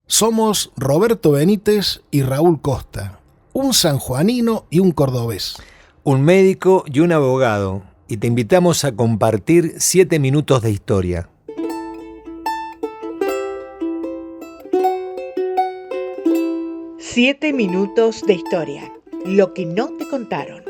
Somos Roberto Benítez y Raúl Costa, un sanjuanino y un cordobés. Un médico y un abogado, y te invitamos a compartir 7 minutos de historia. Siete minutos de historia. Lo que no te contaron.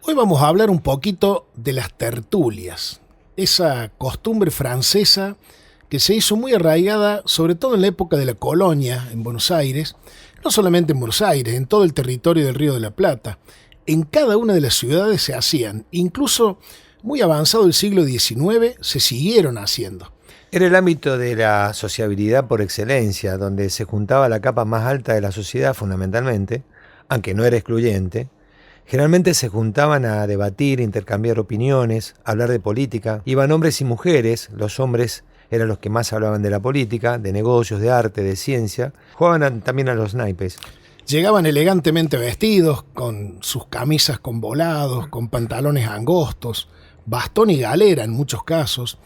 Hoy vamos a hablar un poquito de las tertulias, esa costumbre francesa que se hizo muy arraigada, sobre todo en la época de la colonia en Buenos Aires, no solamente en Buenos Aires, en todo el territorio del Río de la Plata. En cada una de las ciudades se hacían, incluso muy avanzado el siglo XIX, se siguieron haciendo. Era el ámbito de la sociabilidad por excelencia, donde se juntaba la capa más alta de la sociedad fundamentalmente, aunque no era excluyente. Generalmente se juntaban a debatir, intercambiar opiniones, hablar de política. Iban hombres y mujeres, los hombres eran los que más hablaban de la política, de negocios, de arte, de ciencia. Jugaban también a los naipes. Llegaban elegantemente vestidos, con sus camisas con volados, con pantalones angostos, bastón y galera en muchos casos.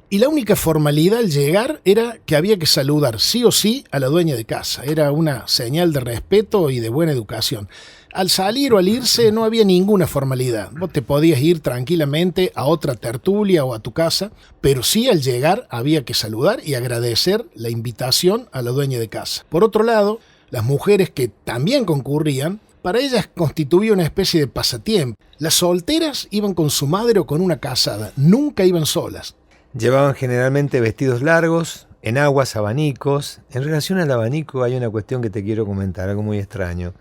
Y la única formalidad al llegar era que había que saludar sí o sí a la dueña de casa. Era una señal de respeto y de buena educación. Al salir o al irse no había ninguna formalidad. Vos te podías ir tranquilamente a otra tertulia o a tu casa, pero sí al llegar había que saludar y agradecer la invitación a la dueña de casa. Por otro lado, las mujeres que también concurrían, para ellas constituía una especie de pasatiempo. Las solteras iban con su madre o con una casada, nunca iban solas. Llevaban generalmente vestidos largos, enaguas, abanicos. En relación al abanico hay una cuestión que te quiero comentar, algo muy extraño.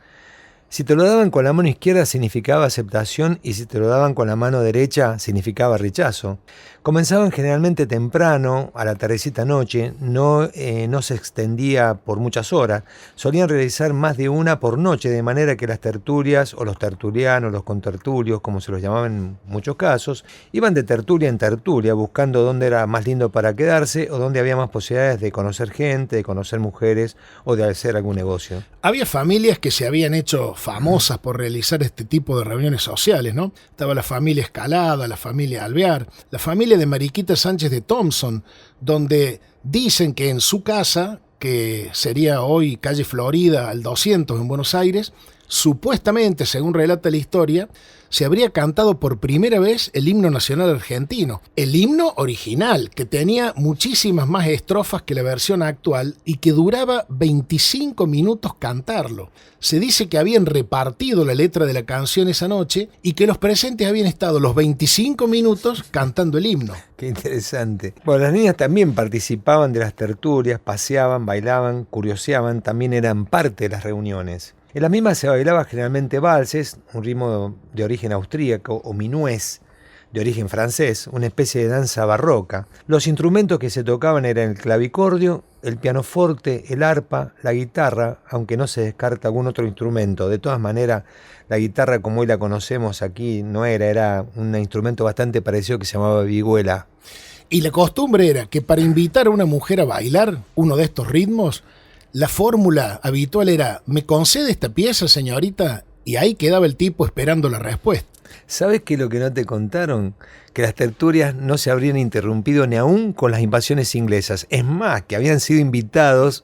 Si te lo daban con la mano izquierda significaba aceptación y si te lo daban con la mano derecha significaba rechazo. Comenzaban generalmente temprano, a la tardecita noche, no se extendía por muchas horas. Solían realizar más de una por noche, de manera que las tertulias o los tertulianos, los contertulios, como se los llamaban en muchos casos, iban de tertulia en tertulia buscando dónde era más lindo para quedarse o dónde había más posibilidades de conocer gente, de conocer mujeres o de hacer algún negocio. Había familias que se habían hecho famosas por realizar este tipo de reuniones sociales, ¿no? Estaba la familia Escalada, la familia Alvear, la familia de Mariquita Sánchez de Thompson, donde dicen que en su casa, que sería hoy calle Florida al 200 en Buenos Aires, supuestamente, según relata la historia, se habría cantado por primera vez el himno nacional argentino. El himno original, que tenía muchísimas más estrofas que la versión actual y que duraba 25 minutos cantarlo. Se dice que habían repartido la letra de la canción esa noche y que los presentes habían estado los 25 minutos cantando el himno. Qué interesante. Bueno, las niñas también participaban de las tertulias, paseaban, bailaban, curioseaban, también eran parte de las reuniones. En las mismas se bailaba generalmente valses, un ritmo de origen austríaco, o minués, de origen francés, una especie de danza barroca. Los instrumentos que se tocaban eran el clavicordio, el pianoforte, el arpa, la guitarra, aunque no se descarta algún otro instrumento. De todas maneras, la guitarra como hoy la conocemos aquí no era un instrumento bastante parecido que se llamaba vihuela. Y la costumbre era que para invitar a una mujer a bailar uno de estos ritmos, la fórmula habitual era: ¿me concede esta pieza, señorita? Y ahí quedaba el tipo esperando la respuesta. ¿Sabes qué es lo que no te contaron? Que las tertulias no se habrían interrumpido ni aún con las invasiones inglesas. Es más, que habían sido invitados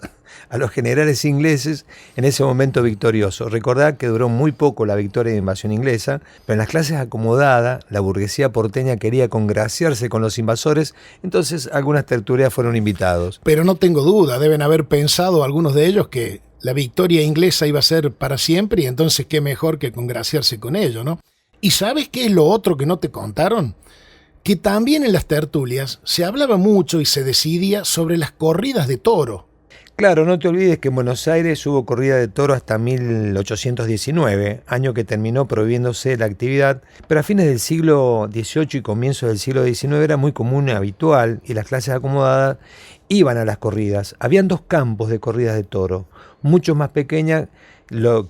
a los generales ingleses en ese momento victorioso. Recordad que duró muy poco la victoria de invasión inglesa, pero en las clases acomodadas, la burguesía porteña quería congraciarse con los invasores, entonces algunas tertulias fueron invitados. Pero no tengo duda, deben haber pensado algunos de ellos que la victoria inglesa iba a ser para siempre y entonces qué mejor que congraciarse con ello, ¿no? ¿Y sabes qué es lo otro que no te contaron? Que también en las tertulias se hablaba mucho y se decidía sobre las corridas de toro. Claro, no te olvides que en Buenos Aires hubo corrida de toro hasta 1819, año que terminó prohibiéndose la actividad, pero a fines del siglo XVIII y comienzos del siglo XIX era muy común y habitual, y las clases acomodadas iban a las corridas. Habían 2 campos de corridas de toro, mucho más pequeña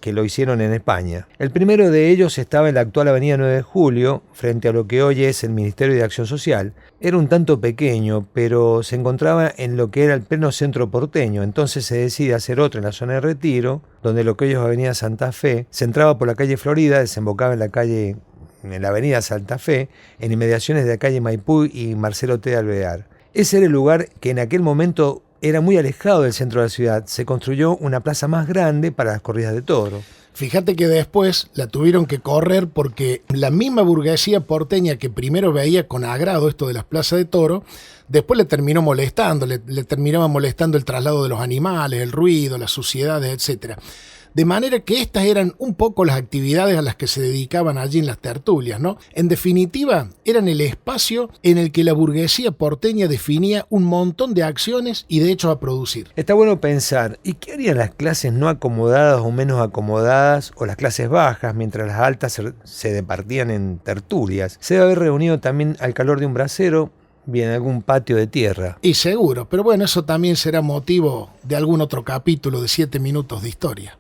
que lo hicieron en España. El primero de ellos estaba en la actual avenida 9 de Julio, frente a lo que hoy es el Ministerio de Acción Social. Era un tanto pequeño, pero se encontraba en lo que era el pleno centro porteño. Entonces se decide hacer otro en la zona de Retiro, donde lo que hoy es avenida Santa Fe, se entraba por la calle Florida, desembocaba en la avenida Santa Fe, en inmediaciones de la calle Maipú y Marcelo T. de Alvear. Ese era el lugar que en aquel momento era muy alejado del centro de la ciudad. Se construyó una plaza más grande para las corridas de toro. Fíjate que después la tuvieron que correr porque la misma burguesía porteña que primero veía con agrado esto de las plazas de toro, después le terminó molestando, le terminaba molestando el traslado de los animales, el ruido, las suciedades, etcétera. De manera que estas eran un poco las actividades a las que se dedicaban allí en las tertulias, ¿no? En definitiva, eran el espacio en el que la burguesía porteña definía un montón de acciones y de hechos a producir. Está bueno pensar, ¿y qué harían las clases no acomodadas o menos acomodadas, o las clases bajas, mientras las altas se departían en tertulias? Se debe haber reunido también al calor de un brasero, bien, algún patio de tierra. Y seguro, pero bueno, eso también será motivo de algún otro capítulo de 7 minutos de historia.